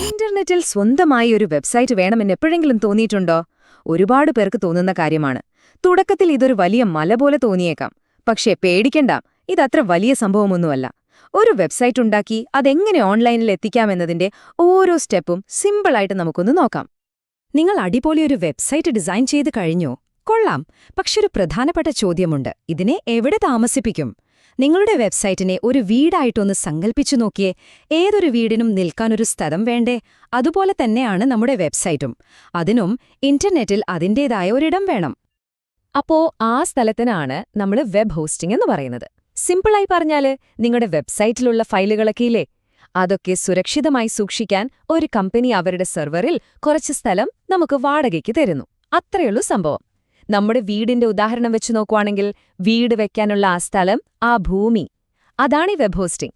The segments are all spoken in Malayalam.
ഇന്റർനെറ്റിൽ സ്വന്തമായി ഒരു വെബ്സൈറ്റ് വേണമെന്ന് എപ്പോഴെങ്കിലും തോന്നിയിട്ടുണ്ടോ? ഒരുപാട് പേർക്ക് തോന്നുന്ന കാര്യമാണ്. തുടക്കത്തിൽ ഇതൊരു വലിയ മല പോലെ തോന്നിയേക്കാം. പക്ഷേ പേടിക്കണ്ട, ഇതത്ര വലിയ സംഭവമൊന്നുമല്ല. ഒരു വെബ്സൈറ്റ് ഉണ്ടാക്കി അതെങ്ങനെ ഓൺലൈനിൽ എത്തിക്കാമെന്നതിന്റെ ഓരോ സ്റ്റെപ്പും സിമ്പിളായിട്ട് നമുക്കൊന്ന് നോക്കാം. നിങ്ങൾ അടിപൊളി ഒരു വെബ്സൈറ്റ് ഡിസൈൻ ചെയ്ത് കഴിഞ്ഞോ? കൊള്ളാം. പക്ഷെ ഒരു പ്രധാനപ്പെട്ട ചോദ്യമുണ്ട്. ഇതിനെ എവിടെ താമസിപ്പിക്കും? നിങ്ങളുടെ വെബ്സൈറ്റിനെ ഒരു വീടായിട്ടൊന്ന് സങ്കൽപ്പിച്ചു നോക്കിയേ. ഏതൊരു വീടിനും നിൽക്കാനൊരു സ്ഥലം വേണ്ടേ? അതുപോലെ തന്നെയാണ് നമ്മുടെ വെബ്സൈറ്റും. അതിനും ഇന്റർനെറ്റിൽ അതിന്റേതായ ഒരിടം വേണം. അപ്പോ ആ സ്ഥലത്തിനാണ് നമ്മൾ വെബ് ഹോസ്റ്റിംഗ് എന്ന് പറയുന്നത്. സിമ്പിളായി പറഞ്ഞാല്, നിങ്ങളുടെ വെബ്സൈറ്റിലുള്ള ഫയലുകളൊക്കെ ഇല്ലേ, അതൊക്കെ സുരക്ഷിതമായി സൂക്ഷിക്കാൻ ഒരു കമ്പനി അവരുടെ സെർവറിൽ കുറച്ച് സ്ഥലം നമുക്ക് വാടകയ്ക്ക് തരുന്നു. അത്രയുള്ളൂ സംഭവം. നമ്മുടെ വീടിന്റെ ഉദാഹരണം വെച്ച് നോക്കുവാണെങ്കിൽ, വീട് വെക്കാനുള്ള ആ സ്ഥലം, ആ ഭൂമി, അതാണ് ഈ വെബ് ഹോസ്റ്റിംഗ്.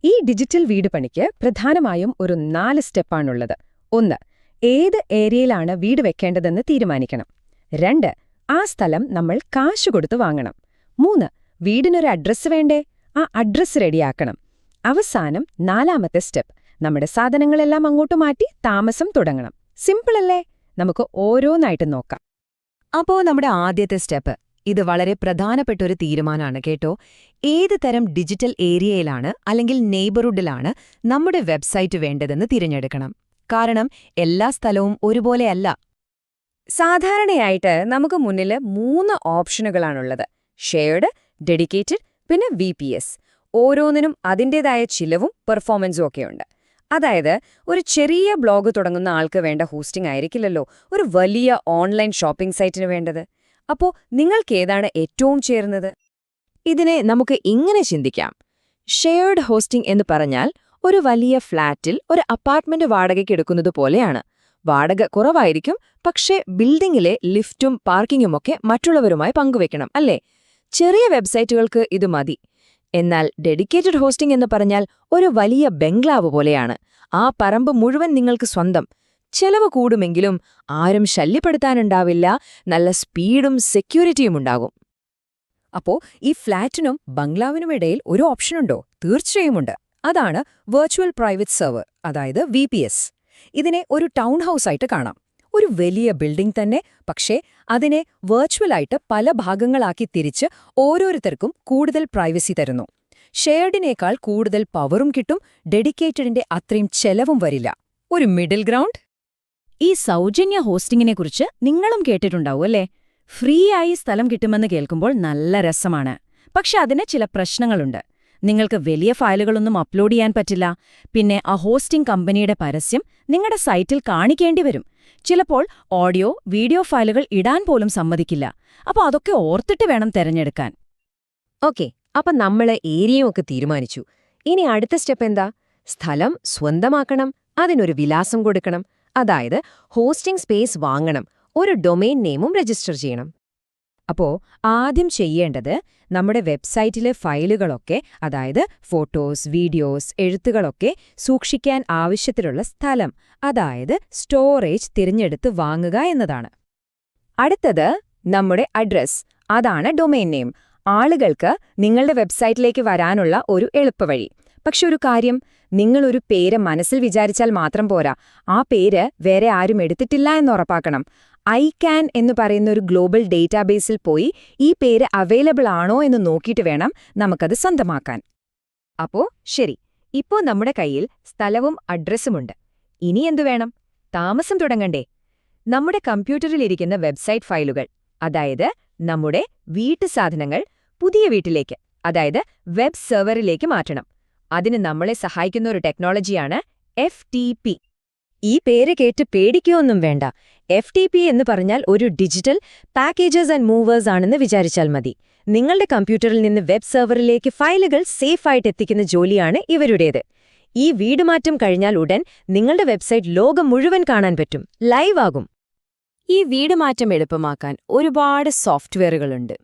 ഈ ഡിജിറ്റൽ വീട് പണിക്ക് പ്രധാനമായും ഒരു 4 സ്റ്റെപ്പാണുള്ളത്. 1. ഏത് ഏരിയയിലാണ് വീട് വെക്കേണ്ടതെന്ന് തീരുമാനിക്കണം. 2. ആ സ്ഥലം നമ്മൾ കാശ് കൊടുത്ത് വാങ്ങണം. 3. വീടിനൊരു അഡ്രസ്സ് വേണ്ടേ? ആ അഡ്രസ്സ് റെഡിയാക്കണം. അവസാനം 4ാമത്തെ സ്റ്റെപ്പ്, നമ്മുടെ സാധനങ്ങളെല്ലാം അങ്ങോട്ട് മാറ്റി താമസം തുടങ്ങണം. സിമ്പിളല്ലേ? നമുക്ക് ഓരോന്നായിട്ട് നോക്കാം. അപ്പോ നമ്മുടെ ആദ്യത്തെ സ്റ്റെപ്പ്, ഇത് വളരെ പ്രധാനപ്പെട്ടൊരു തീരുമാനമാണ് കേട്ടോ. ഏത് തരം ഡിജിറ്റൽ ഏരിയയിലാണ് അല്ലെങ്കിൽ നെയ്ബർഹുഡിലാണ് നമ്മുടെ വെബ്സൈറ്റ് വേണ്ടതെന്ന് തിരഞ്ഞെടുക്കണം. കാരണം എല്ലാ സ്ഥലവും ഒരുപോലെയല്ല. സാധാരണയായിട്ട് നമുക്ക് മുന്നിൽ 3 ഓപ്ഷനുകളാണുള്ളത്: ഷെയർഡ്, ഡെഡിക്കേറ്റഡ്, പിന്നെ VPS. ഓരോന്നിനും അതിൻ്റേതായ ചിലവും പെർഫോമൻസും ഒക്കെയുണ്ട്. അതായത്, ഒരു ചെറിയ ബ്ലോഗ് തുടങ്ങുന്ന ആൾക്ക് വേണ്ട ഹോസ്റ്റിംഗ് ആയിരിക്കില്ലല്ലോ ഒരു വലിയ ഓൺലൈൻ ഷോപ്പിംഗ് സൈറ്റിന് വേണ്ടത്. അപ്പോ നിങ്ങൾക്കേതാണ് ഏറ്റവും ചേർന്നത്? ഇതിനെ നമുക്ക് ഇങ്ങനെ ചിന്തിക്കാം. ഷെയർഡ് ഹോസ്റ്റിംഗ് എന്ന് പറഞ്ഞാൽ ഒരു വലിയ ഫ്ളാറ്റിൽ ഒരു അപ്പാർട്ട്മെന്റ് വാടകയ്ക്ക് എടുക്കുന്നത് പോലെയാണ്. വാടക കുറവായിരിക്കും, പക്ഷേ ബിൽഡിംഗിലെ ലിഫ്റ്റും പാർക്കിങ്ങുമൊക്കെ മറ്റുള്ളവരുമായി പങ്കുവെക്കണം, അല്ലേ? ചെറിയ വെബ്സൈറ്റുകൾക്ക് ഇത് മതി. എന്നാൽ ഡെഡിക്കേറ്റഡ് ഹോസ്റ്റിംഗ് എന്ന് പറഞ്ഞാൽ ഒരു വലിയ ബംഗ്ലാവ് പോലെയാണ്. ആ പറമ്പ് മുഴുവൻ നിങ്ങൾക്ക് സ്വന്തം. ചെലവ് കൂടുമെങ്കിലും ആരും ശല്യപ്പെടുത്താനുണ്ടാവില്ല, നല്ല സ്പീഡും സെക്യൂരിറ്റിയും ഉണ്ടാകും. അപ്പോ ഈ ഫ്ളാറ്റിനും ബംഗ്ലാവിനുമിടയിൽ ഒരു ഓപ്ഷനുണ്ടോ? തീർച്ചയായുമുണ്ട്. അതാണ് വെർച്വൽ പ്രൈവറ്റ് സെർവർ, അതായത് VPS. ഇതിനെ ഒരു ടൗൺ ഹൗസായിട്ട് കാണാം. ഒരു വലിയ ബിൽഡിംഗ് തന്നെ, പക്ഷേ അതിനെ വെർച്വലായിട്ട് പല ഭാഗങ്ങളാക്കി തിരിച്ച് ഓരോരുത്തർക്കും കൂടുതൽ പ്രൈവസി തരുന്നു. ഷെയർഡിനേക്കാൾ കൂടുതൽ പവറും കിട്ടും, ഡെഡിക്കേറ്റഡിന്റെ അത്രയും ചെലവും വരില്ല. ഒരു മിഡിൽ ഗ്രൗണ്ട്. ഈ സൗജന്യ ഹോസ്റ്റിംഗിനെക്കുറിച്ച് നിങ്ങളും കേട്ടിട്ടുണ്ടാവും അല്ലേ? ഫ്രീ ആയി സ്ഥലം കിട്ടുമെന്ന് കേൾക്കുമ്പോൾ നല്ല രസമാണ്. പക്ഷെ അതിന് ചില പ്രശ്നങ്ങളുണ്ട്. നിങ്ങൾക്ക് വലിയ ഫയലുകളൊന്നും അപ്ലോഡ് ചെയ്യാൻ പറ്റില്ല. പിന്നെ ആ ഹോസ്റ്റിംഗ് കമ്പനിയുടെ പരസ്യം നിങ്ങളുടെ സൈറ്റിൽ കാണിക്കേണ്ടി വരും. ചിലപ്പോൾ ഓഡിയോ, വീഡിയോ ഫയലുകൾ ഇടാൻ പോലും സമ്മതിക്കില്ല. അപ്പോൾ അതൊക്കെ ഓർത്തിട്ട് വേണം തിരഞ്ഞെടുക്കാൻ. ഓക്കെ, അപ്പം നമ്മൾ ഏരിയയൊക്കെ തീരുമാനിച്ചു. ഇനി അടുത്ത സ്റ്റെപ്പ് എന്താ? സ്ഥലം സ്വന്തമാക്കണം, അതിനൊരു വിലാസം കൊടുക്കണം. അതായത് ഹോസ്റ്റിംഗ് സ്പേസ് വാങ്ങണം, ഒരു ഡൊമെയിൻ നെയിമും രജിസ്റ്റർ ചെയ്യണം. അപ്പോ ആദ്യം ചെയ്യേണ്ടത്, നമ്മുടെ വെബ്സൈറ്റിലെ ഫയലുകളൊക്കെ, അതായത് ഫോട്ടോസ്, വീഡിയോസ്, എഴുത്തുകളൊക്കെ സൂക്ഷിക്കാൻ ആവശ്യത്തിലുള്ള സ്ഥലം, അതായത് സ്റ്റോറേജ് തിരഞ്ഞെടുത്ത് വാങ്ങുക എന്നതാണ്. അടുത്തത് നമ്മുടെ അഡ്രസ്, അതാണ് ഡൊമെയിൻ നെയിം. ആളുകൾക്ക് നിങ്ങളുടെ വെബ്സൈറ്റിലേക്ക് വരാനുള്ള ഒരു എളുപ്പവഴി. പക്ഷെ ഒരു കാര്യം, നിങ്ങളൊരു പേര് മനസ്സിൽ വിചാരിച്ചാൽ മാത്രം പോരാ, ആ പേര് വേറെ ആരും എടുത്തിട്ടില്ല എന്നുറപ്പാക്കണം. ICANN എന്ന് പറയുന്ന ഒരു ഗ്ലോബൽ ഡേറ്റാബേസിൽ പോയി ഈ പേര് അവൈലബിൾ ആണോ എന്ന് നോക്കിയിട്ട് വേണം നമുക്കത് സ്വന്തമാക്കാൻ. അപ്പോ ശരി, ഇപ്പോ നമ്മുടെ കയ്യിൽ സ്ഥലവും അഡ്രസ്സുമുണ്ട്. ഇനി എന്തു വേണം? താമസം തുടങ്ങണ്ടേ? നമ്മുടെ കമ്പ്യൂട്ടറിലിരിക്കുന്ന വെബ്സൈറ്റ് ഫയലുകൾ, അതായത് നമ്മുടെ വീട്ടുസാധനങ്ങൾ, പുതിയ വീട്ടിലേക്ക്, അതായത് വെബ് സെർവറിലേക്ക് മാറ്റണം. അതിന് നമ്മളെ സഹായിക്കുന്ന ഒരു ടെക്നോളജിയാണ് FTP. ഈ പേര് കേട്ട് പേടിക്കുകയൊന്നും വേണ്ട. FTP എന്ന് പറഞ്ഞാൽ ഒരു ഡിജിറ്റൽ പാക്കേജസ് ആൻഡ് മൂവേഴ്സ് ആണെന്ന് വിചാരിച്ചാൽ മതി. നിങ്ങളുടെ കമ്പ്യൂട്ടറിൽ നിന്ന് വെബ് സെർവറിലേക്ക് ഫയലുകൾ സേഫായിട്ട് എത്തിക്കുന്ന ജോലിയാണ് ഇവരുടേത്. ഈ വീടുമാറ്റം കഴിഞ്ഞാൽ ഉടൻ നിങ്ങളുടെ വെബ്സൈറ്റ് ലോകം മുഴുവൻ കാണാൻ പറ്റും, ലൈവ് ആകും. ഈ വീടുമാറ്റം എളുപ്പമാക്കാൻ ഒരുപാട് സോഫ്റ്റ്വെയറുകളുണ്ട്.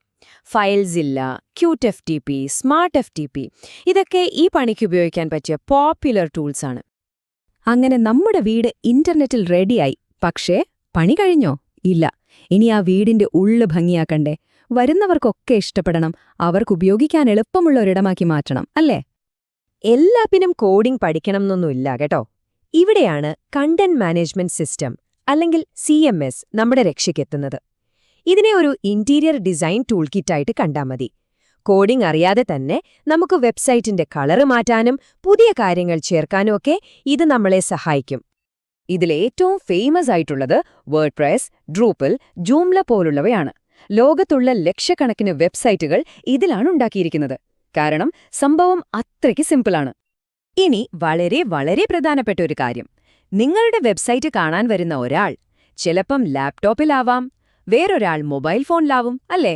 ഫയൽസില്ല, ക്യൂട്ട് FTP, സ്മാർട്ട് FTP, ഇതൊക്കെ ഈ പണിക്ക് ഉപയോഗിക്കാൻ പറ്റിയ പോപ്പുലർ ടൂൾസാണ്. അങ്ങനെ നമ്മുടെ വീട് ഇന്റർനെറ്റിൽ റെഡിയായി. പക്ഷേ പണി കഴിഞ്ഞോ? ഇല്ല. ഇനി ആ വീടിന്റെ ഉള്ളു ഭംഗിയാക്കണ്ടേ? വരുന്നവർക്കൊക്കെ ഇഷ്ടപ്പെടണം, അവർക്ക് ഉപയോഗിക്കാൻ എളുപ്പമുള്ള ഒരിടമാക്കി മാറ്റണം, അല്ലേ? എല്ലാത്തിനും കോഡിംഗ് പഠിക്കണമെന്നൊന്നുമില്ല കേട്ടോ. ഇവിടെയാണ് കണ്ടന്റ് മാനേജ്മെന്റ് സിസ്റ്റം അല്ലെങ്കിൽ CMS നമ്മുടെ രക്ഷയ്ക്കെത്തുന്നത്. ഇതിനെ ഒരു ഇന്റീരിയർ ഡിസൈൻ ടൂൾ കിറ്റായിട്ട് കണ്ടാൽ മതി. കോഡിംഗ് അറിയാതെ തന്നെ നമുക്ക് വെബ്സൈറ്റിന്റെ കളറ് മാറ്റാനും പുതിയ കാര്യങ്ങൾ ചേർക്കാനും ഒക്കെ ഇത് നമ്മളെ സഹായിക്കും. ഇതിലേറ്റവും ഫേമസ് ആയിട്ടുള്ളത് വേർഡ്പ്രസ്, ഡ്രൂപ്പിൾ, ജൂംല പോലുള്ളവയാണ്. ലോകത്തുള്ള ലക്ഷക്കണക്കിന് വെബ്സൈറ്റുകൾ ഇതിലാണ് ഉണ്ടാക്കിയിരിക്കുന്നത്. കാരണം സംഭവം അത്രയ്ക്ക് സിമ്പിളാണ്. ഇനി വളരെ വളരെ പ്രധാനപ്പെട്ട ഒരു കാര്യം, നിങ്ങളുടെ വെബ്സൈറ്റ് കാണാൻ വരുന്ന ഒരാൾ ചിലപ്പം ലാപ്ടോപ്പിലാവാം, വേറൊരാൾ മൊബൈൽ ഫോണിലാവും, അല്ലേ?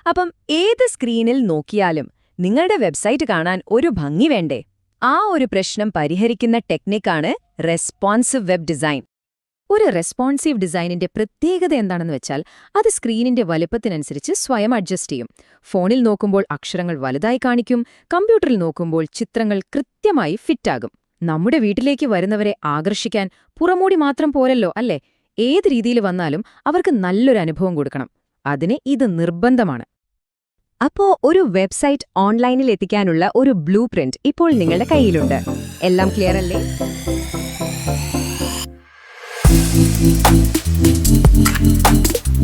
അപ്പം ഏത് സ്ക്രീനിൽ നോക്കിയാലും നിങ്ങളുടെ വെബ്സൈറ്റ് കാണാൻ ഒരു ഭംഗി വേണ്ടേ? ആ ഒരു പ്രശ്നം പരിഹരിക്കുന്ന ടെക്നിക്കാണ് റെസ്പോൺസീവ് വെബ് ഡിസൈൻ. ഒരു റെസ്പോൺസീവ് ഡിസൈനിന്റെ പ്രത്യേകത എന്താണെന്ന് വെച്ചാൽ അത് സ്ക്രീനിന്റെ വലുപ്പത്തിനനുസരിച്ച് സ്വയം അഡ്ജസ്റ്റ് ചെയ്യും. ഫോണിൽ നോക്കുമ്പോൾ അക്ഷരങ്ങൾ വലുതായി കാണിക്കും, കമ്പ്യൂട്ടറിൽ നോക്കുമ്പോൾ ചിത്രങ്ങൾ കൃത്യമായി ഫിറ്റാകും. നമ്മുടെ വീട്ടിലേക്ക് വരുന്നവരെ ആകർഷിക്കാൻ പുറമൂടി മാത്രം പോരല്ലോ, അല്ലേ? ഏത് രീതിയിൽ വന്നാലും അവർക്ക് നല്ലൊരു അനുഭവം കൊടുക്കണം. അതിന് ഇത് നിർബന്ധമാണ്. അപ്പോ ഒരു വെബ്സൈറ്റ് ഓൺലൈനിൽ എത്തിക്കാനുള്ള ഒരു ബ്ലൂ പ്രിന്റ് ഇപ്പോൾ നിങ്ങളുടെ കയ്യിലുണ്ട്. എല്ലാം ക്ലിയർ അല്ലേ?